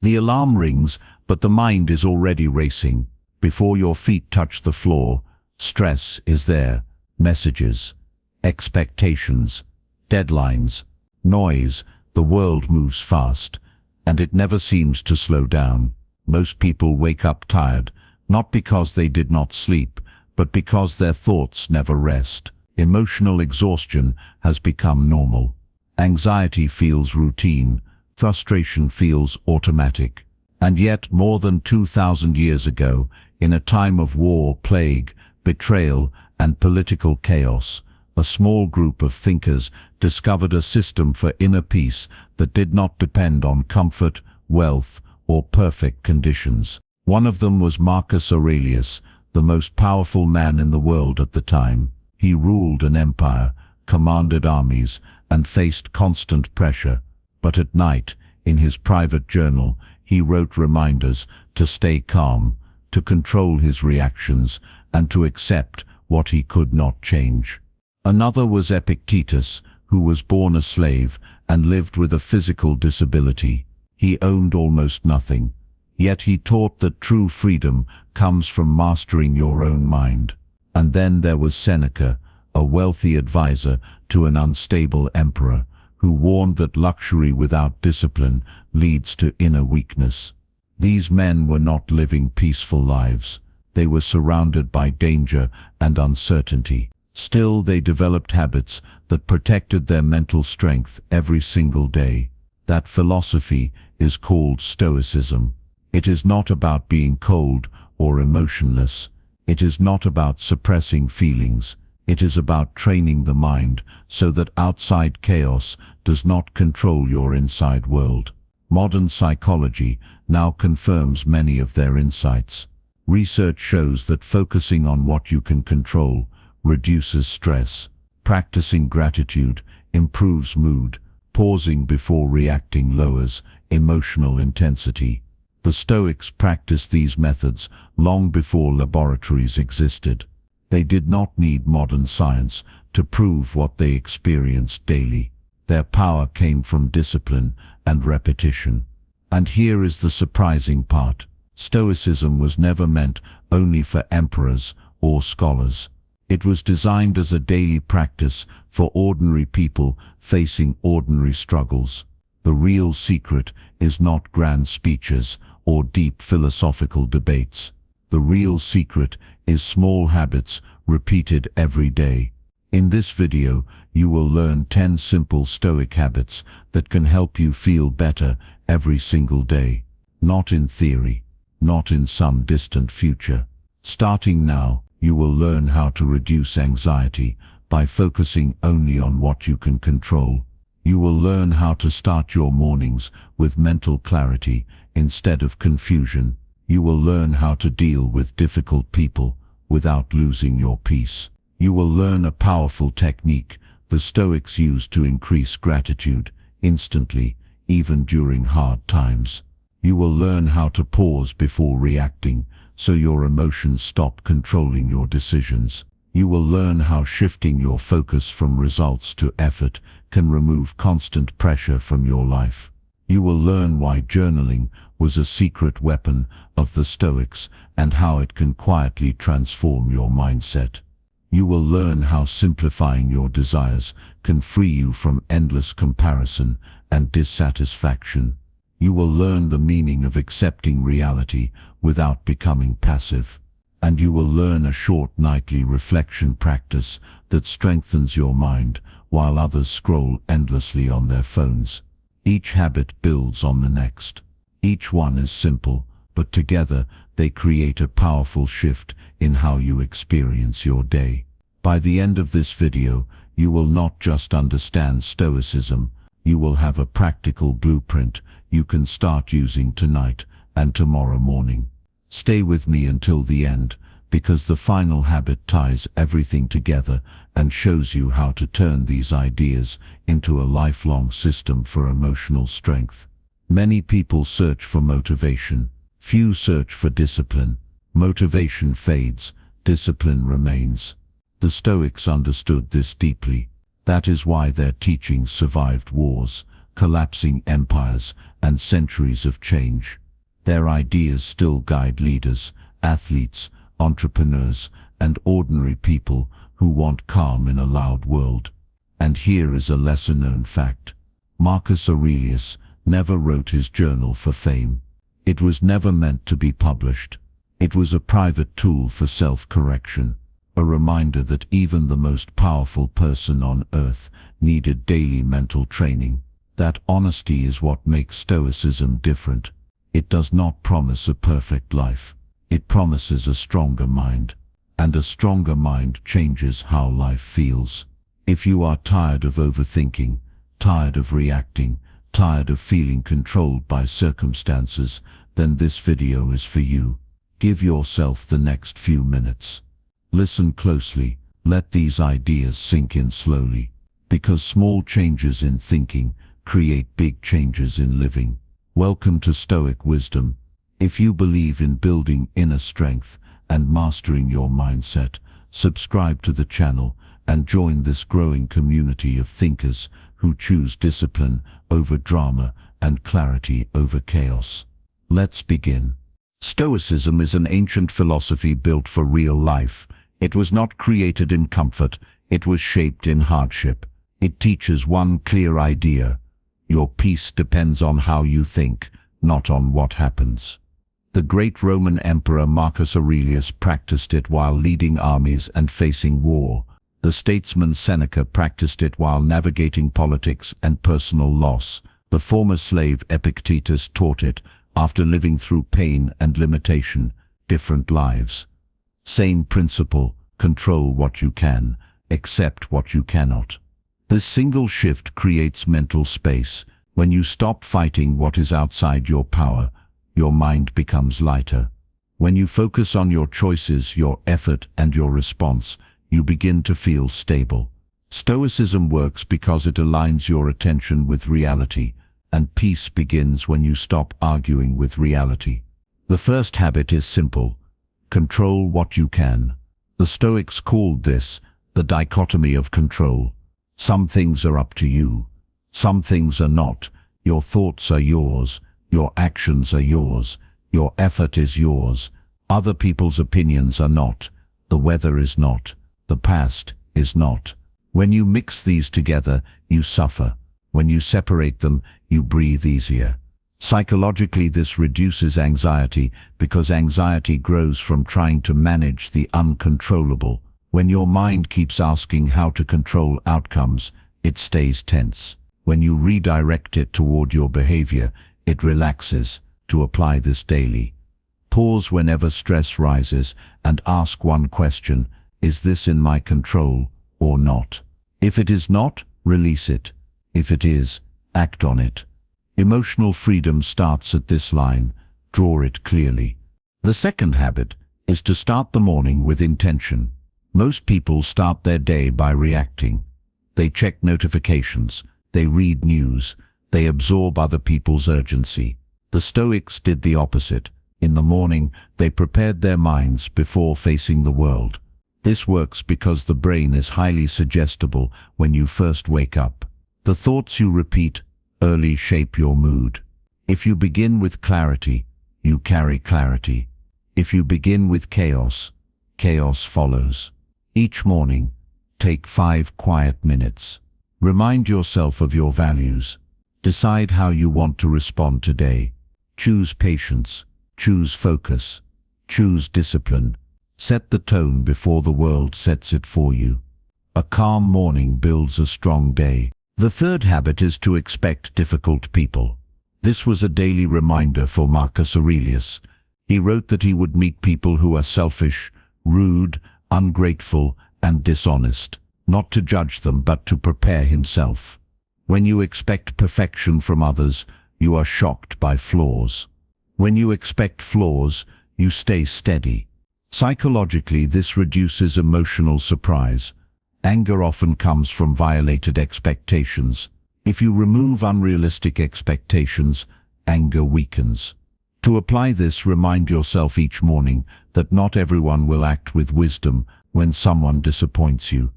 The alarm rings, but the mind is already racing. Before your feet touch the floor, stress is there. Messages, expectations, deadlines, noise. The world moves fast, and it never seems to slow down. Most people wake up tired, not because they did not sleep, but because their thoughts never rest. Emotional exhaustion has become normal. Anxiety feels routine. Frustration feels automatic. And yet, more than 2,000 years ago, in a time of war, plague, betrayal, and political chaos, a small group of thinkers discovered a system for inner peace that did not depend on comfort, wealth, or perfect conditions. One of them was Marcus Aurelius, the most powerful man in the world at the time. He ruled an empire, commanded armies, and faced constant pressure. But at night, in his private journal, he wrote reminders to stay calm, to control his reactions, and to accept what he could not change. Another was Epictetus, who was born a slave and lived with a physical disability. He owned almost nothing, yet he taught that true freedom comes from mastering your own mind. And then there was Seneca, a wealthy advisor to an unstable emperor, who warned that luxury without discipline leads to inner weakness. These men were not living peaceful lives. They were surrounded by danger and uncertainty. Still, they developed habits that protected their mental strength every single day. That philosophy is called Stoicism. It is not about being cold or emotionless. It is not about suppressing feelings. It is about training the mind so that outside chaos does not control your inside world. Modern psychology now confirms many of their insights. Research shows that focusing on what you can control reduces stress. Practicing gratitude improves mood. Pausing before reacting lowers emotional intensity. The Stoics practiced these methods long before laboratories existed. They did not need modern science to prove what they experienced daily. Their power came from discipline and repetition. And here is the surprising part. Stoicism was never meant only for emperors or scholars. It was designed as a daily practice for ordinary people facing ordinary struggles. The real secret is not grand speeches or deep philosophical debates. The real secret is small habits repeated every day. In this video, you will learn 10 simple Stoic habits that can help you feel better every single day. Not in theory, not in some distant future. Starting now, you will learn how to reduce anxiety by focusing only on what you can control. You will learn how to start your mornings with mental clarity instead of confusion. You will learn how to deal with difficult people without losing your peace. You will learn a powerful technique the Stoics used to increase gratitude instantly, even during hard times. You will learn how to pause before reacting so your emotions stop controlling your decisions. You will learn how shifting your focus from results to effort can remove constant pressure from your life. You will learn why journaling was a secret weapon of the Stoics and how it can quietly transform your mindset. You will learn how simplifying your desires can free you from endless comparison and dissatisfaction. You will learn the meaning of accepting reality without becoming passive. And you will learn a short nightly reflection practice that strengthens your mind while others scroll endlessly on their phones. Each habit builds on the next. Each one is simple, but together they create a powerful shift in how you experience your day. By the end of this video, you will not just understand Stoicism, you will have a practical blueprint you can start using tonight and tomorrow morning. Stay with me until the end, because the final habit ties everything together and shows you how to turn these ideas into a lifelong system for emotional strength. Many people search for motivation. Few search for discipline. Motivation fades, discipline remains. The Stoics understood this deeply. That is why their teachings survived wars, collapsing empires, and centuries of change. Their ideas still guide leaders, athletes, entrepreneurs, and ordinary people who want calm in a loud world. And here is a lesser-known fact. Marcus Aurelius never wrote his journal for fame. It was never meant to be published. It was a private tool for self-correction, a reminder that even the most powerful person on earth needed daily mental training. That honesty is what makes Stoicism different. It does not promise a perfect life. It promises a stronger mind. And a stronger mind changes how life feels. If you are tired of overthinking, tired of reacting, tired of feeling controlled by circumstances, then this video is for you. Give yourself the next few minutes. Listen closely, let these ideas sink in slowly, because small changes in thinking create big changes in living. Welcome to Stoic Wisdom. If you believe in building inner strength and mastering your mindset, subscribe to the channel and join this growing community of thinkers who choose discipline over drama and clarity over chaos. Let's begin. Stoicism is an ancient philosophy built for real life. It was not created in comfort, it was shaped in hardship. It teaches one clear idea: your peace depends on how you think, not on what happens. The great Roman Emperor Marcus Aurelius practiced it while leading armies and facing war. The statesman Seneca practiced it while navigating politics and personal loss. The former slave Epictetus taught it after living through pain and limitation. Different lives. Same principle: control what you can, accept what you cannot. This single shift creates mental space. When you stop fighting what is outside your power, your mind becomes lighter. When you focus on your choices, your effort, and your response, you begin to feel stable. Stoicism works because it aligns your attention with reality, and peace begins when you stop arguing with reality. The first habit is simple: control what you can. The Stoics called this the dichotomy of control. Some things are up to you. Some things are not. Your thoughts are yours. Your actions are yours. Your effort is yours. Other people's opinions are not. The weather is not. The past is not. When you mix these together, you suffer. When you separate them, you breathe easier. Psychologically, this reduces anxiety because anxiety grows from trying to manage the uncontrollable. When your mind keeps asking how to control outcomes, it stays tense. When you redirect it toward your behavior, it relaxes. To apply this daily, pause whenever stress rises and ask one question: is this in my control or not? If it is not, release it. If it is, act on it. Emotional freedom starts at this line: draw it clearly. The second habit is to start the morning with intention. Most people start their day by reacting. They check notifications, they read news, they absorb other people's urgency. The Stoics did the opposite. In the morning, they prepared their minds before facing the world. This works because the brain is highly suggestible when you first wake up. The thoughts you repeat early shape your mood. If you begin with clarity, you carry clarity. If you begin with chaos, chaos follows. Each morning, take 5 quiet minutes. Remind yourself of your values. Decide how you want to respond today. Choose patience. Choose focus. Choose discipline. Set the tone before the world sets it for you. A calm morning builds a strong day. The third habit is to expect difficult people. This was a daily reminder for Marcus Aurelius. He wrote that he would meet people who are selfish, rude, ungrateful, and dishonest, not to judge them but to prepare himself. When you expect perfection from others, you are shocked by flaws. When you expect flaws, you stay steady. Psychologically, this reduces emotional surprise. Anger often comes from violated expectations. If you remove unrealistic expectations, anger weakens. To apply this, remind yourself each morning that not everyone will act with wisdom when someone disappoints you.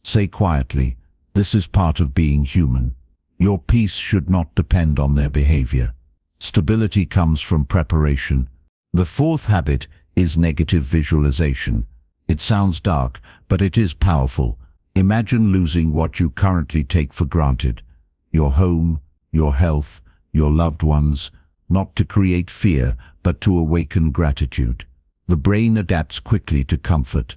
Say quietly, "This is part of being human." Your peace should not depend on their behavior. Stability comes from preparation. The fourth habit is negative visualization. It sounds dark, but it is powerful. Imagine losing what you currently take for granted. Your home, your health, your loved ones, not to create fear, but to awaken gratitude. The brain adapts quickly to comfort.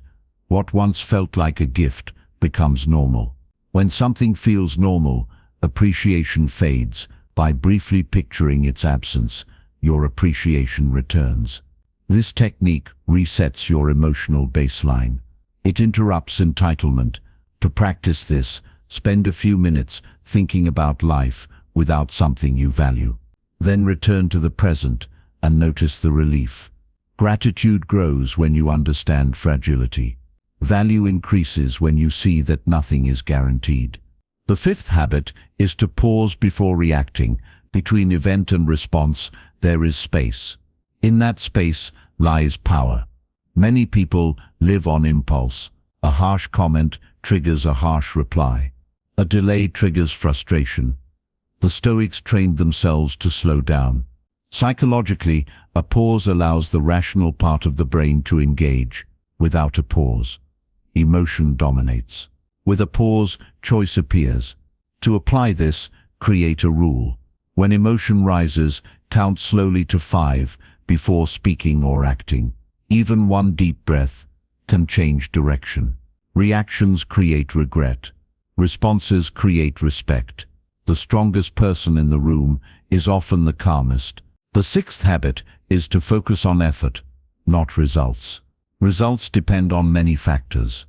What once felt like a gift becomes normal. When something feels normal, appreciation fades. By briefly picturing its absence, your appreciation returns. This technique resets your emotional baseline. It interrupts entitlement. To practice this, spend a few minutes thinking about life without something you value. Then return to the present and notice the relief. Gratitude grows when you understand fragility. Value increases when you see that nothing is guaranteed. The fifth habit is to pause before reacting. Between event and response, there is space. In that space lies power. Many people live on impulse. A harsh comment triggers a harsh reply. A delay triggers frustration. The Stoics trained themselves to slow down. Psychologically, a pause allows the rational part of the brain to engage. Without a pause, emotion dominates. With a pause, choice appears. To apply this, create a rule. When emotion rises, count slowly to 5 before speaking or acting. Even one deep breath can change direction. Reactions create regret. Responses create respect. The strongest person in the room is often the calmest. The sixth habit is to focus on effort, not results. Results depend on many factors.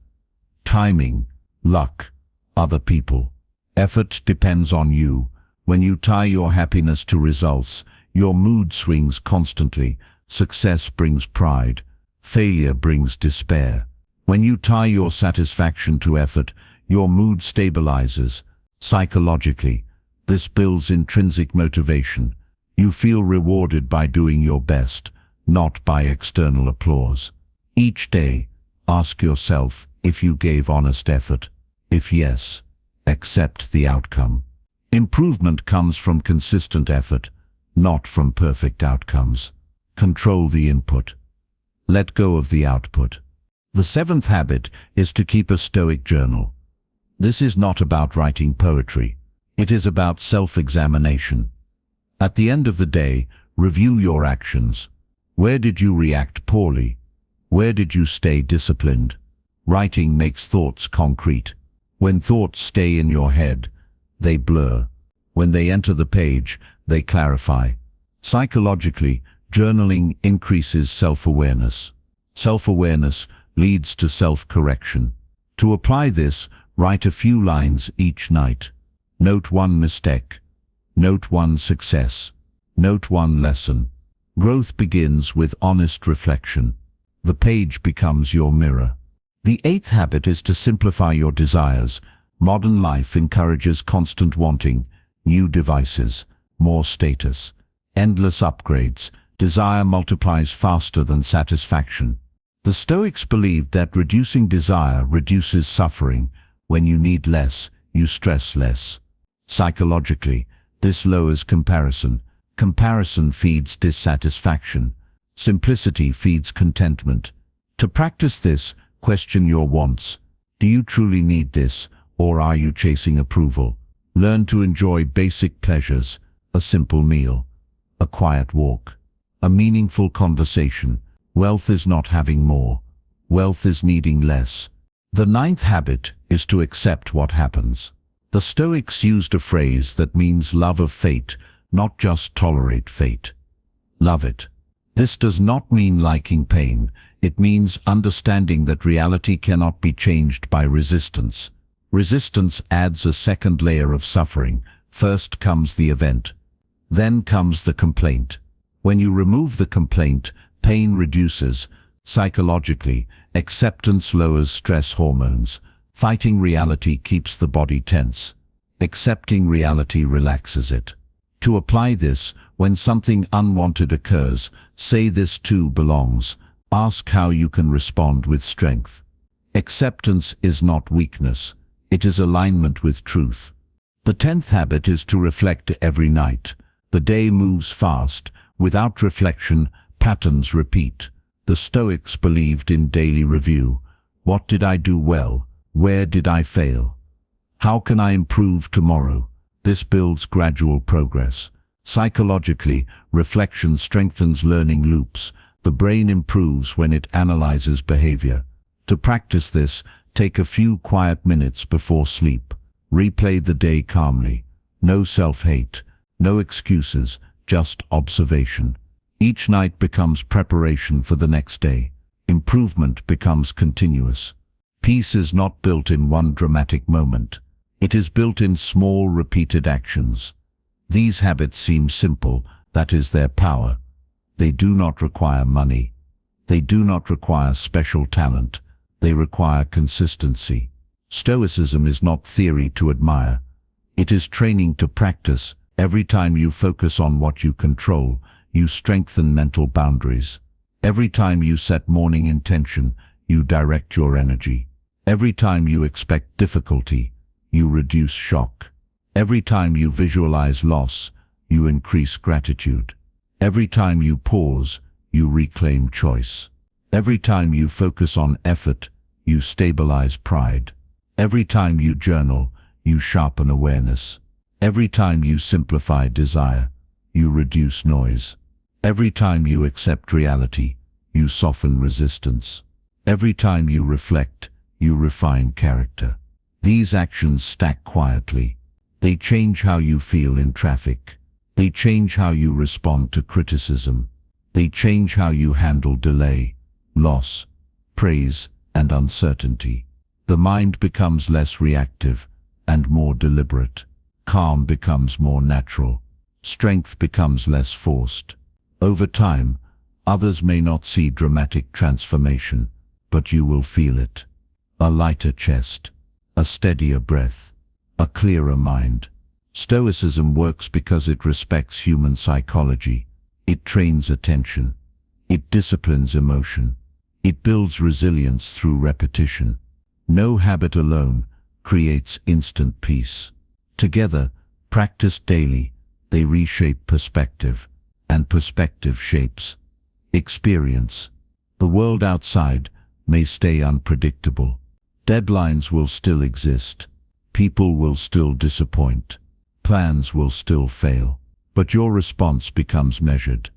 Timing, luck, other people. Effort depends on you. When you tie your happiness to results, your mood swings constantly. Success brings pride. Failure brings despair. When you tie your satisfaction to effort, your mood stabilizes. Psychologically, this builds intrinsic motivation. You feel rewarded by doing your best, not by external applause. Each day, ask yourself if you gave honest effort. If yes, accept the outcome. Improvement comes from consistent effort, not from perfect outcomes. Control the input. Let go of the output. The seventh habit is to keep a Stoic journal. This is not about writing poetry. It is about self-examination. At the end of the day, review your actions. Where did you react poorly? Where did you stay disciplined? Writing makes thoughts concrete. When thoughts stay in your head, they blur. When they enter the page, they clarify. Psychologically, journaling increases self-awareness. Self-awareness leads to self-correction. To apply this, write a few lines each night. Note one mistake. Note one success. Note one lesson. Growth begins with honest reflection. The page becomes your mirror. The eighth habit is to simplify your desires. Modern life encourages constant wanting, new devices, more status, endless upgrades. Desire multiplies faster than satisfaction. The Stoics believed that reducing desire reduces suffering. When you need less, you stress less. Psychologically, this lowers comparison. Comparison feeds dissatisfaction. Simplicity feeds contentment. To practice this, question your wants. Do you truly need this, or are you chasing approval? Learn to enjoy basic pleasures, a simple meal, a quiet walk, a meaningful conversation. Wealth is not having more. Wealth is needing less. The ninth habit is to accept what happens. The Stoics used a phrase that means love of fate, not just tolerate fate. Love it. This does not mean liking pain. It means understanding that reality cannot be changed by resistance. Resistance adds a second layer of suffering. First comes the event. Then comes the complaint. When you remove the complaint, pain reduces. Psychologically, acceptance lowers stress hormones. Fighting reality keeps the body tense. Accepting reality relaxes it. To apply this, when something unwanted occurs, say this too belongs. Ask how you can respond with strength. Acceptance is not weakness. It is alignment with truth. The 10th habit is to reflect every night. The The day moves fast. Without reflection, patterns repeat. The Stoics believed in daily review. What did I do well? Where did I fail? How can I improve tomorrow? This builds gradual progress. Psychologically, reflection strengthens learning loops. The brain improves when it analyzes behavior. To practice this, take a few quiet minutes before sleep. Replay the day calmly. No self-hate, no excuses, just observation. Each night becomes preparation for the next day. Improvement becomes continuous. Peace is not built in one dramatic moment. It is built in small, repeated actions. These habits seem simple, that is their power. They do not require money. They do not require special talent. They require consistency. Stoicism is not theory to admire. It is training to practice. Every time you focus on what you control, you strengthen mental boundaries. Every time you set morning intention, you direct your energy. Every time you expect difficulty, you reduce shock. Every time you visualize loss, you increase gratitude. Every time you pause, you reclaim choice. Every time you focus on effort, you stabilize pride. Every time you journal, you sharpen awareness. Every time you simplify desire, you reduce noise. Every time you accept reality, you soften resistance. Every time you reflect, you refine character. These actions stack quietly. They change how you feel in traffic. They change how you respond to criticism. They change how you handle delay, loss, praise, and uncertainty. The mind becomes less reactive and more deliberate. Calm becomes more natural. Strength becomes less forced. Over time, others may not see dramatic transformation, but you will feel it. A lighter chest, a steadier breath, a clearer mind. Stoicism works because it respects human psychology. It trains attention. It disciplines emotion. It builds resilience through repetition. No habit alone creates instant peace. Together, practiced daily, they reshape perspective, and perspective shapes experience. The world outside may stay unpredictable. Deadlines will still exist. People will still disappoint. Plans will still fail. But your response becomes measured.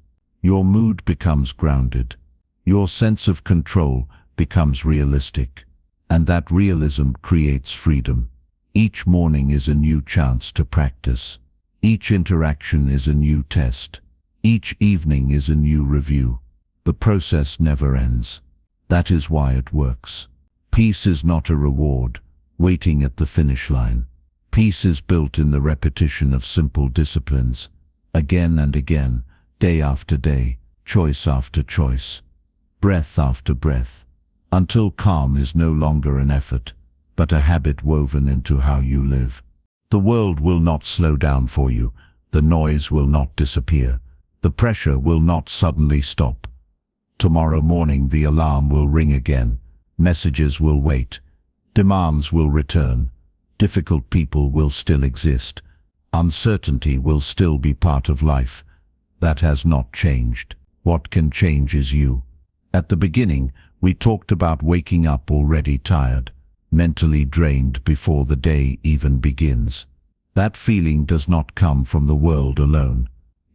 Your mood becomes grounded. Your sense of control becomes realistic. And that realism creates freedom. Each morning is a new chance to practice. Each interaction is a new test. Each evening is a new review. The process never ends. That is why it works. Peace is not a reward, waiting at the finish line. Peace is built in the repetition of simple disciplines, again and again, day after day, choice after choice, breath after breath, until calm is no longer an effort, but a habit woven into how you live. The world will not slow down for you. The noise will not disappear. The pressure will not suddenly stop. Tomorrow morning the alarm will ring again. Messages will wait. Demands will return. Difficult people will still exist. Uncertainty will still be part of life. That has not changed. What can change is you. At the beginning, we talked about waking up already tired, mentally drained before the day even begins. That feeling does not come from the world alone.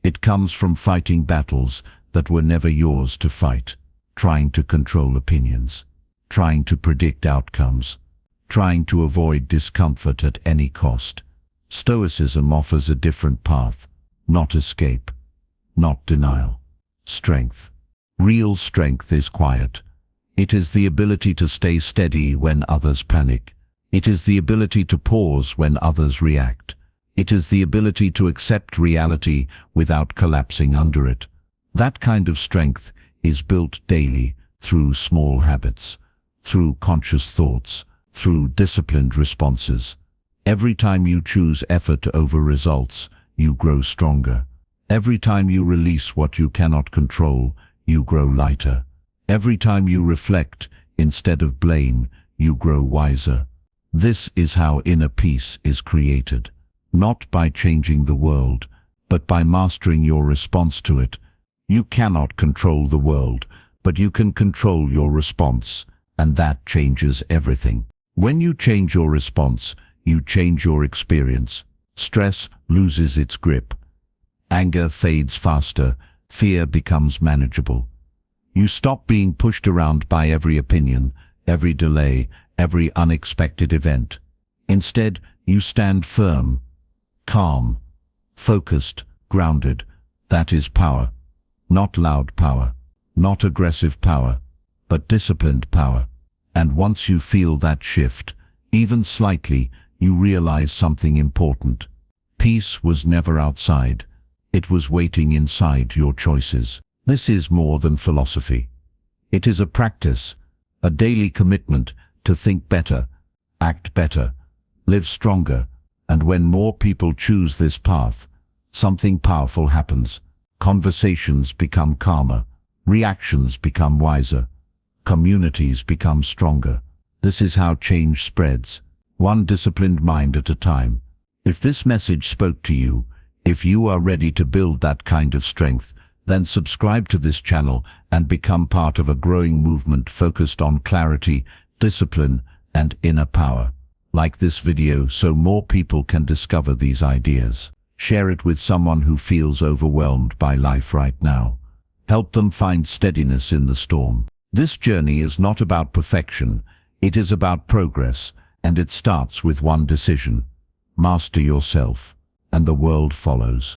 It comes from fighting battles that were never yours to fight, trying to control opinions, trying to predict outcomes, trying to avoid discomfort at any cost. Stoicism offers a different path, not escape, not denial, strength. Real strength is quiet. It is the ability to stay steady when others panic. It is the ability to pause when others react. It is the ability to accept reality without collapsing under it. That kind of strength is built daily through small habits, through conscious thoughts, through disciplined responses. Every time you choose effort over results, you grow stronger. Every time you release what you cannot control, you grow lighter. Every time you reflect instead of blame, you grow wiser. This is how inner peace is created, not by changing the world, but by mastering your response to it. You cannot control the world, but you can control your response, and that changes everything. When you change your response, you change your experience. Stress loses its grip. Anger fades faster. Fear becomes manageable. You stop being pushed around by every opinion, every delay, every unexpected event. Instead, you stand firm, calm, focused, grounded. That is power. Not loud power, not aggressive power, but disciplined power. And once you feel that shift, even slightly, you realize something important. Peace was never outside. It was waiting inside your choices. This is more than philosophy. It is a practice, a daily commitment to think better, act better, live stronger. And when more people choose this path, something powerful happens. Conversations become calmer, reactions become wiser, communities become stronger. This is how change spreads, one disciplined mind at a time. If this message spoke to you, if you are ready to build that kind of strength, then subscribe to this channel and become part of a growing movement focused on clarity, discipline, and inner power. Like this video so more people can discover these ideas. Share it with someone who feels overwhelmed by life right now. Help them find steadiness in the storm. This journey is not about perfection, it is about progress, and it starts with one decision. Master yourself, and the world follows.